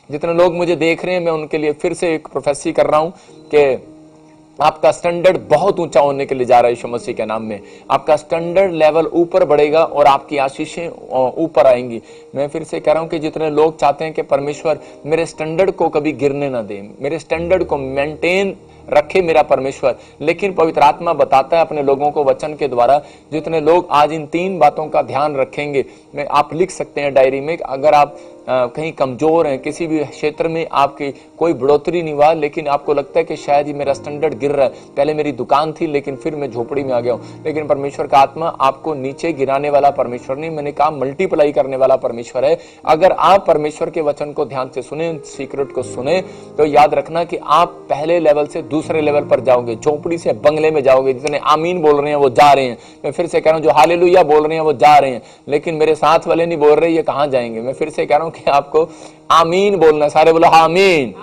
जितने लोग मुझे देख रहे हैं, मैं उनके लिए फिर से एक प्रोफेसी कर रहा हूं कि आपका स्टैंडर्ड बहुत ऊंचा होने के लिए जा रहा है यीशु मसीह के नाम में। आपका स्टैंडर्ड लेवल ऊपर बढ़ेगा और आपकी आशीषें ऊपर आएंगी। मैं फिर से कह रहा हूं कि जितने लोग चाहते हैं कि परमेश्वर मेरे स्टैंडर्ड को कभी गिरने ना दे, मेरे स्टैंडर्ड को मेंटेन रखे मेरा परमेश्वर, लेकिन पवित्र आत्मा बताता है अपने लोगों को वचन के द्वारा, जितने लोग आज इन 3 बातों का ध्यान रखेंगे, मैं आप लिख सकते हैं डायरी में, अगर आप कहीं कमजोर हैं, किसी भी क्षेत्र में आपकी कोई बढ़ोतरी नहीं हुआ, लेकिन आपको लगता है कि शायद ही मेरा स्टैंडर्ड गिर रहा है, पहले मेरी दुकान थी लेकिन फिर मैं झोपड़ी में आ गया हूं, लेकिन परमेश्वर का आत्मा आपको नीचे गिराने वाला परमेश्वर नहीं, मैंने कहा मल्टीप्लाई करने वाला परमेश्वर है। अगर आप परमेश्वर के वचन को ध्यान से सुने, सीक्रेट को सुने, तो याद रखना कि आप पहले लेवल से दूसरे लेवल पर जाओगे, झोपड़ी से बंगले में जाओगे। जितने आमीन बोल रहे हैं वो जा रहे हैं, मैं फिर से कह रहा हूं, जो हालेलुया बोल रहे हैं वो जा रहे हैं, लेकिन मेरे साथ वाले नहीं बोल रहे ये कहां जाएंगे। मैं फिर से कह रहा हूं कि आपको आमीन बोलना, सारे बोलो आमीन।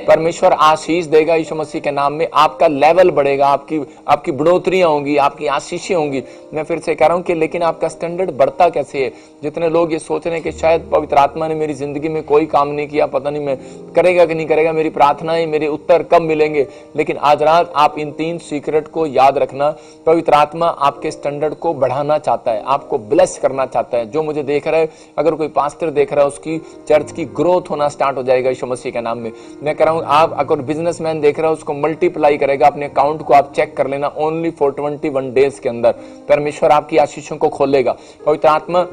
परमेश्वर आशीष देगा यीशु मसीह के नाम में, आपका लेवल बढ़ेगा, आपकी बढ़ोतरियां होंगी, आपकी आशीषें होंगी। मैं फिर से कह रहा हूं कि लेकिन आपका स्टैंडर्ड बढ़ता कैसे है। जितने लोग ये सोच रहे हैं कि शायद पवित्र आत्मा ने मेरी जिंदगी में कोई काम नहीं किया, पता नहीं मैं करेगा कि नहीं करेगा, मेरी प्रार्थनाएं, मेरे उत्तर कब मिलेंगे, लेकिन आज रात आप इन 3 सीक्रेट को याद रखना। पवित्र आत्मा आपके स्टैंडर्ड को बढ़ाना चाहता है, आपको ब्लेस करना चाहता है। जो मुझे देख रहा है, अगर कोई पास्टर देख रहा है, उसकी चर्च की ग्रोथ होना स्टार्ट हो जाएगा यीशु मसीह के नाम में। मैं कह रहा हूं आप अगर बिजनेसमैन देख रहे हो, उसको मल्टीप्लाई करेगा। अपने अकाउंट को आप चेक कर लेना, ओनली फॉर 21 डेज के अंदर परमेश्वर आपकी आशीषों को खोलेगा। पवित्र आत्मा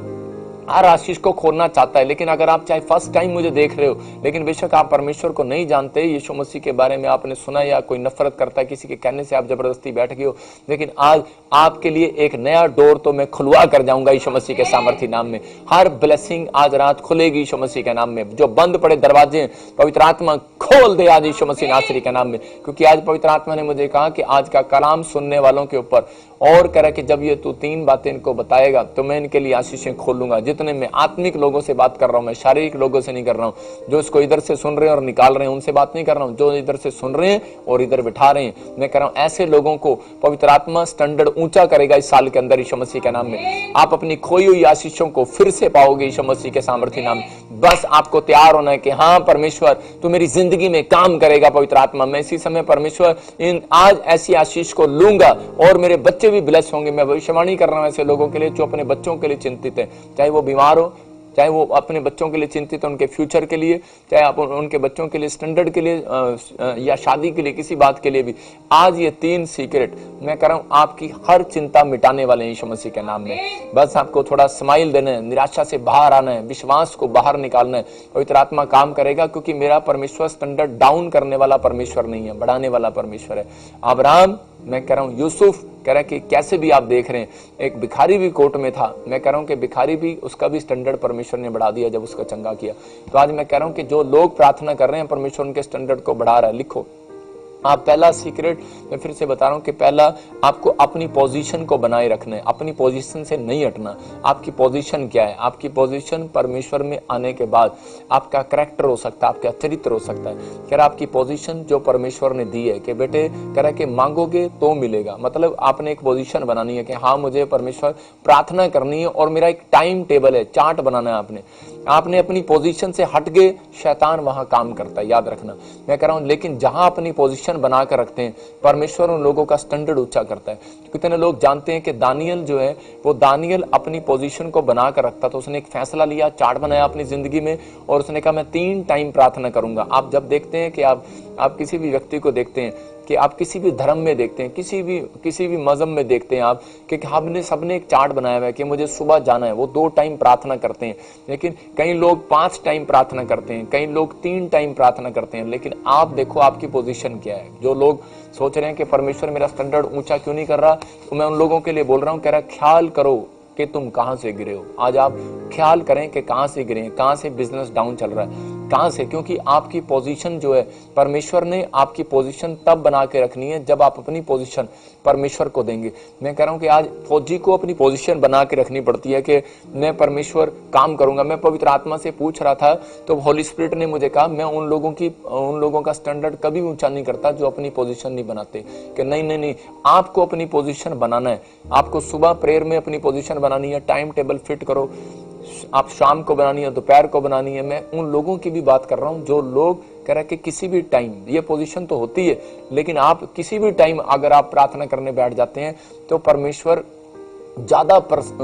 हर आशीष को खोलना चाहता है। लेकिन अगर आप चाहे फर्स्ट टाइम मुझे देख रहे हो, लेकिन बेशक आप परमेश्वर को नहीं जानते, यीशु मसीह के बारे में आपने सुना या कोई नफरत करता है, किसी के कहने से आप जबरदस्ती बैठ गए हो, लेकिन आज आपके लिए एक नया डोर तो मैं खुलवा कर जाऊंगा यीशु मसीह के सामर्थ्य नाम में। हर ब्लेसिंग आज रात खुलेगी यीशु मसीह के नाम में। जो बंद पड़े दरवाजे पवित्र आत्मा खोल दे आज यीशु मसीह नासरी के नाम में, क्योंकि आज पवित्र आत्मा ने मुझे कहा कि आज का कलाम सुनने वालों के ऊपर और कह रहा कि जब ये तू 3 बातें इनको बताएगा तो मैं इनके लिए आशीषें खोलूंगा। जितने मैं आत्मिक लोगों से बात कर रहा हूं, मैं शारीरिक लोगों से नहीं कर रहा हूं, जो इसको इधर से सुन रहे हैं और निकाल रहे हैं उनसे बात नहीं कर रहा हूं, जो इधर से सुन रहे हैं और इधर बिठा रहे हैं। मैं कह रहा हूं ऐसे लोगों को पवित्र आत्मा स्टैंडर्ड ऊंचा करेगा इस साल के अंदर यीशु मसीह के नाम में। आप अपनी खोई हुई आशीषों को फिर से पाओगे यीशु मसीह के सामर्थ्य नाम में। बस आपको तैयार होना है कि हाँ परमेश्वर तू मेरी जिंदगी में काम करेगा। पवित्र आत्मा, मैं इसी समय परमेश्वर इन आज ऐसी आशीष को लूंगा और मेरे बच्चे भी ब्लेस होंगे। मैं भविष्यवाणी कर रहा हूं ऐसे लोगों के लिए जो अपने बच्चों के लिए चिंतित है, चाहे वो बीमार हो, चाहे वो अपने बच्चों के लिए चिंतित है, उनके फ्यूचर के लिए, चाहे आप उनके बच्चों के लिए स्टैंडर्ड के लिए या शादी के लिए, किसी बात के लिए भी। आज ये 3 सीक्रेट मैं कह रहा हूं आपकी हर चिंता मिटाने वाले हैं यीशु मसीह के नाम में। बस आपको थोड़ा स्माइल देना है, निराशा से बाहर आना है, विश्वास को बाहर निकालना है। पवित्र आत्मा काम करेगा, क्योंकि मेरा परमेश्वर स्टैंडर्ड डाउन करने वाला परमेश्वर नहीं है, बढ़ाने वाला परमेश्वर है। अब्राहम, मैं कह रहा हूं यूसुफ, कह रहा है कि कैसे भी आप देख रहे हैं, एक भिखारी भी कोर्ट में था। मैं कह रहा हूं कि भिखारी भी, उसका भी स्टैंडर्ड परमेश्वर ने बढ़ा दिया जब उसका चंगा किया। तो आज मैं कह रहा हूं कि जो लोग प्रार्थना कर रहे हैं, परमेश्वर उनके स्टैंडर्ड को बढ़ा रहा है। लिखो आप पहला सीक्रेट, मैं फिर से बता रहा हूं कि पहला आपको अपनी पोजीशन को बनाए रखना है, अपनी पोजीशन से नहीं हटना। आपकी पोजीशन क्या है? आपकी पोजीशन परमेश्वर में आने के बाद आपका कैरेक्टर हो सकता है, आपका चरित्र हो सकता है। कह रहा आपकी पोजीशन जो परमेश्वर ने दी है कि बेटे, कह रहा कि मांगोगे तो मिलेगा। मतलब आपने एक पोजीशन बनानी है कि हाँ मुझे परमेश्वर प्रार्थना करनी है और मेरा एक टाइम टेबल है, चार्ट बनाना है। आपने अपनी पोजीशन से हट गए, शैतान वहां काम करता है, याद रखना। मैं कह रहा हूं लेकिन जहां अपनी पोजीशन बनाकर रखते हैं, परमेश्वर उन लोगों का स्टैंडर्ड ऊंचा करता है। कितने लोग जानते हैं कि दानियल जो है, वो दानियल अपनी पोजीशन को बनाकर रखता, तो उसने एक फैसला लिया, चार्ट बनाया अपनी जिंदगी में, और उसने कहा मैं 3 टाइम प्रार्थना करूंगा। आप जब देखते हैं कि आप किसी भी व्यक्ति को देखते हैं, कि आप किसी भी धर्म में देखते हैं, किसी भी मजहब में देखते हैं आप कि हमने सबने एक चार्ट बनाया हुआ है कि मुझे सुबह जाना है, वो 2 टाइम प्रार्थना करते हैं। लेकिन कई लोग 5 टाइम प्रार्थना करते हैं, कई लोग 3 टाइम प्रार्थना करते हैं। लेकिन आप देखो आपकी पोजीशन क्या है। जो लोग सोच रहे हैं कि परमेश्वर मेरा स्टैंडर्ड ऊंचा क्यों नहीं कर रहा, तो मैं उन लोगों के लिए बोल रहा हूं, कह रहा ख्याल करो कि तुम कहां से गिरे हो। आज आप ख्याल करें कि कहां से गिरे हैं, कहां से बिजनेस डाउन चल रहा है, कहां से, क्योंकि आपकी पोजीशन जो है, परमेश्वर ने आपकी पोजीशन तब बना के रखनी है जब आप अपनी पोजीशन परमेश्वर को देंगे। मैं कह रहा हूं कि आज फौजी को अपनी पोजीशन बना के रखनी पड़ती है कि मैं परमेश्वर काम करूंगा। मैं पवित्र आत्मा से पूछ रहा था तो होली स्पिरिट ने मुझे कहा मैं उन लोगों का स्टैंडर्ड कभी ऊंचा नहीं करता जो अपनी पोजीशन नहीं बनाते। कि नहीं, आपको अपनी पोजीशन बनाना है। आपको सुबह प्रेयर में अपनी पोजीशन बनानी है, टाइम टेबल फिट करो, आप शाम को बनानी है, दोपहर को बनानी है। मैं उन लोगों की भी बात कर रहा हूं जो लोग कह रहे कि किसी भी टाइम, ये पोजीशन तो होती है, लेकिन आप किसी भी टाइम अगर आप प्रार्थना करने बैठ जाते हैं तो परमेश्वर ज्यादा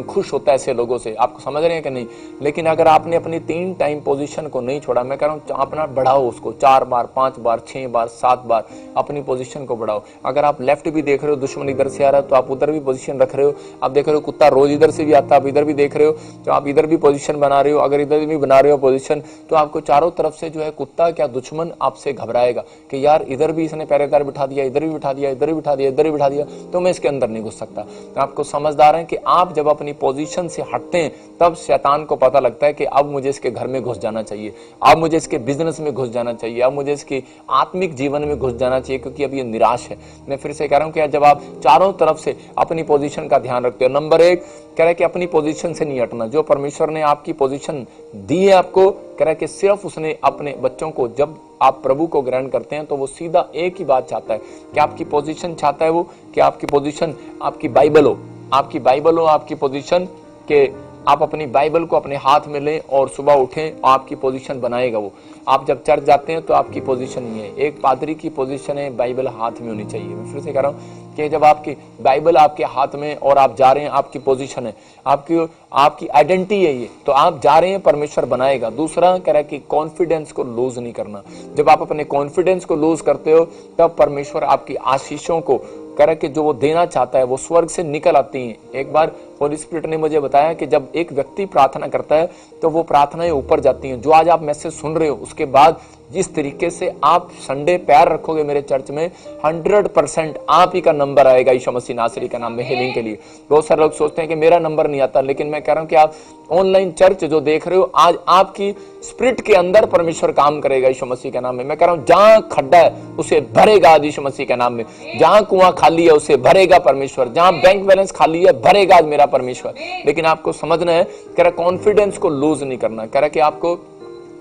खुश होता है ऐसे लोगों से। आपको समझ रहे हैं कि नहीं? लेकिन अगर आपने अपनी 3 टाइम पोजीशन को नहीं छोड़ा, मैं कह रहा हूं अपना बढ़ाओ उसको, 4 बार, 5 बार, 6 बार, 7 बार अपनी पोजीशन को बढ़ाओ। अगर आप लेफ्ट भी देख रहे हो, दुश्मन इधर से आ रहा है तो आप उधर भी पोजीशन रख रहे हो। आप देख रहे हो कुत्ता रोज इधर से भी आता है, आप इधर भी देख रहे हो तो आप इधर भी पोजीशन बना रहे हो। अगर इधर भी बना रहे हो पोजीशन तो आपको चारों तरफ से जो है कुत्ता क्या दुश्मन आपसे घबराएगा कि यार इधर भी इसने पहरेदार बिठा दिया, इधर भी बिठा दिया, इधर भी बिठा दिया, इधर भी बिठा दिया, तो मैं इसके अंदर नहीं घुस सकता। आपको समझदार है कि आप जब अपनी पोजीशन से हटते हैं तब शैतान को पता लगता है कि अब मुझे इसके घर में घुस जाना चाहिए, अब मुझे इसके बिजनेस में घुस जाना चाहिए, अब मुझे इसके आत्मिक जीवन में घुस जाना चाहिए, क्योंकि अब ये निराश है। मैं फिर से कह रहा हूं कि जब आप चारों तरफ से अपनी पोजीशन का ध्यान रखते हो, नंबर 1 कह रहा है कि अपनी पोजीशन से नहीं हटना। जो परमेश्वर ने आपकी पोजीशन दी है आपको, कह रहा है कि सिर्फ उसने अपने बच्चों को, जब आप प्रभु को ग्रहण करते हैं तो वो सीधा एक ही बात चाहता है कि आपकी पोजीशन चाहता है वो कि आपकी पोजीशन आपकी बाइबल हो, आपकी बाइबल हो, आपकी पोजीशन के आप अपनी बाइबल को अपने हाथ में लें और सुबह उठें, आपकी पोजीशन बनाएगा वो। आप जब चर्च जाते हैं तो आपकी पोजीशन ये है, एक पादरी की पोजीशन है बाइबल हाथ में होनी चाहिए। मैं फिर से कह रहा हूं कि जब आपकी बाइबल आपके हाथ में और आप जा रहे हैं, आपकी पोजीशन है, आपकी आइडेंटिटी है ये, तो आप जा रहे हैं, परमेश्वर बनाएगा। दूसरा कह रहा है कि कॉन्फिडेंस को लूज नहीं करना। जब आप अपने कॉन्फिडेंस को लूज करते हो तब परमेश्वर आपकी आशीषों को कह रहा है कि जो वो देना चाहता है वो स्वर्ग से निकल आती हैं। एक बार होली स्पिरिट ने मुझे बताया कि जब एक व्यक्ति प्रार्थना करता है तो वो प्रार्थनाएं ऊपर जाती हैं। जो आज आप मैसेज सुन रहे हो उसके बाद जिस तरीके से आप संडे पैर रखोगे मेरे चर्च में, 100% आप ही का नंबर आएगा यीशु मसीह नासरी का नाम में हीलिंग के लिए। बहुत सारे लोग सोचते हैं कि मेरा नंबर नहीं आता, लेकिन मैं कह रहा हूं कि आप ऑनलाइन चर्च जो देख रहे हो, आज आपकी स्पिरिट के अंदर परमेश्वर काम करेगा यीशु मसीह के नाम में। मैं कह रहा हूं जहां खड्डा है उसे भरेगा आज यीशु मसीह के नाम में, जहां कुआं खाली है उसे भरेगा परमेश्वर, जहां बैंक बैलेंस खाली है भरेगा आज मेरा परमेश्वर। लेकिन आपको समझना है, कह रहा कॉन्फिडेंस को लूज नहीं करना। कह रहा कि आपको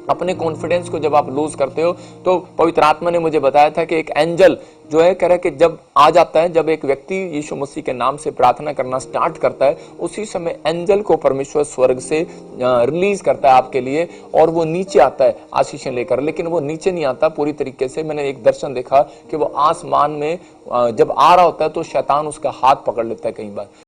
अपने कॉन्फिडेंस को जब आप लूज करते हो तो पवित्र आत्मा ने मुझे बताया था कि एक एंजल जो है, कह रहा है कि जब आ जाता है, जब एक व्यक्ति यीशु मसीह के नाम से प्रार्थना करना स्टार्ट करता है, उसी समय एंजल को परमेश्वर स्वर्ग से रिलीज करता है आपके लिए, और वो नीचे आता है आशीषें लेकर। लेकिन वो नीचे नहीं आता पूरी तरीके से। मैंने एक दर्शन देखा कि वो आसमान में जब आ रहा होता है तो शैतान उसका हाथ पकड़ लेता है कई बार।